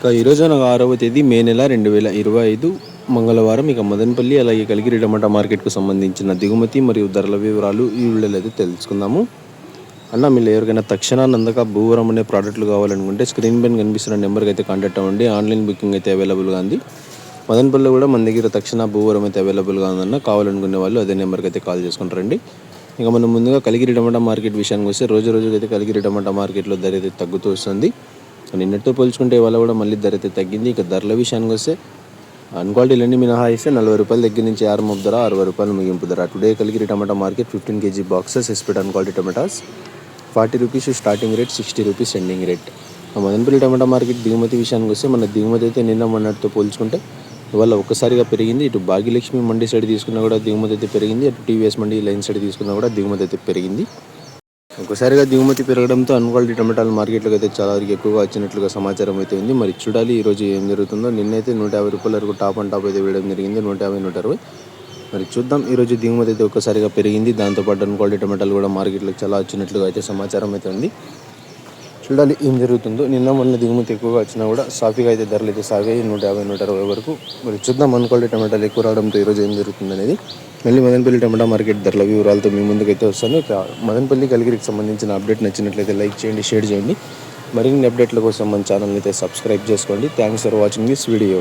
ఈరోజు నాకు 6వ తేదీ మే నెల 2025 మంగళవారం. మదనపల్లి అలాగే కలిగిరి టమాటా మార్కెట్కు సంబంధించిన దిగుమతి మరియు ధరల వివరాలు ఈ వీడియోలో అయితే తెలుసుకుందాము. అన్న, మీరు ఎవరికైనా తక్షణాన్ని అందక భూవరం అనే ప్రోడక్ట్లు కావాలనుకుంటే స్క్రీన్ పైన కనిపిస్తున్న నెంబర్కి అయితే కాంటాక్ట్ అవ్వండి. ఆన్లైన్ బుకింగ్ అయితే అవైలబుల్గా ఉంది. మదనపల్లిలో కూడా మన దగ్గర తక్షణ భూవరం అయితే అవైలబుల్గా ఉందన్న. కావాలనుకునే వాళ్ళు అదే నెంబర్కి అయితే కాల్ చేసుకుంటారండి. మనం ముందుగా కలిగిరి టమాటా మార్కెట్ విషయానికి వస్తే రోజుకైతే కలిగిరి టమాటా మార్కెట్లో ధర అయితే తగ్గుతూ వస్తుంది. నిన్నటితో పోల్చుకుంటే ఇవాళ కూడా మళ్ళీ ధర అయితే తగ్గింది. ధరల విషయానికి వస్తే అన్క్వాలిటీలన్నీ మినహాయిస్తే 40 రూపాయల దగ్గర నుంచి ఆరంభ ధర 60 రూపాయలు ముగింపు ధర. Today Kaligiri tomato market 15 kg boxes ఎస్పెడ్ అన్క్వాలిటీ tomatoes 40 rupees starting rate, 60 rupees ending rate. Madanapalle tomato market దిగుమతి విషయానికి వస్తే మన దిగుమతి అయితే నిన్న మొన్నటితో పోల్చుకుంటే ఇవాళ ఒక్కసారిగా పెరిగింది. ఇటు భాగ్యలక్ష్మి మండి సైడ్ తీసుకున్నా కూడా దిగుమతి అయితే పెరిగింది. అటు టీవీఎస్ మండి లైన్ సైడ్ తీసుకున్నా కూడా దిగుమతి అయితే పెరిగింది. ఒకసారిగా దిగుమతి పెరగడంతో అన్క్వాలిటీ టమాటాలు మార్కెట్లోకి అయితే చాలా వరకు ఎక్కువగా వచ్చినట్లుగా సమాచారం అయితే ఉంది. మరి చూడాలి ఈరోజు ఏం జరుగుతుందో. నిన్నైతే 150 రూపాయల వరకు టాప్ అయితే వేయడం జరిగింది, 150, 160. మరి చూద్దాం. ఈరోజు దిగుమతి అయితే ఒక్కసారిగా పెరిగింది. దాంతోపాటు అన్క్వాలిటీ టమాటాలు కూడా మార్కెట్లోకి చాలా వచ్చినట్లుగా అయితే సమాచారం అయితే ఉంది. చూడాలి ఏం జరుగుతుందో. నిన్న మొన్న దిగుమతి ఎక్కువగా వచ్చినా కూడా సాఫీగా అయితే ధరలు అయితే సాగాయి 150, 160 వరకు. మరి చూద్దాం అన్క్వాలిటీ టమాటాలు ఎక్కువ రావడంతో ఈరోజు ఏం జరుగుతుంది అనేది. మళ్ళీ మదనపల్లి టమాటా మార్కెట్ ధరల వివరాలతో మీ ముందుకైతే వస్తాను. మదనపల్లి కలిగిరికి సంబంధించిన అప్డేట్ నచ్చినట్లయితే లైక్ చేయండి, షేర్ చేయండి. మరిన్ని అప్డేట్ల కోసం మన ఛానల్ని అయితే సబ్స్క్రైబ్ చేసుకోండి. Thanks for watching this video.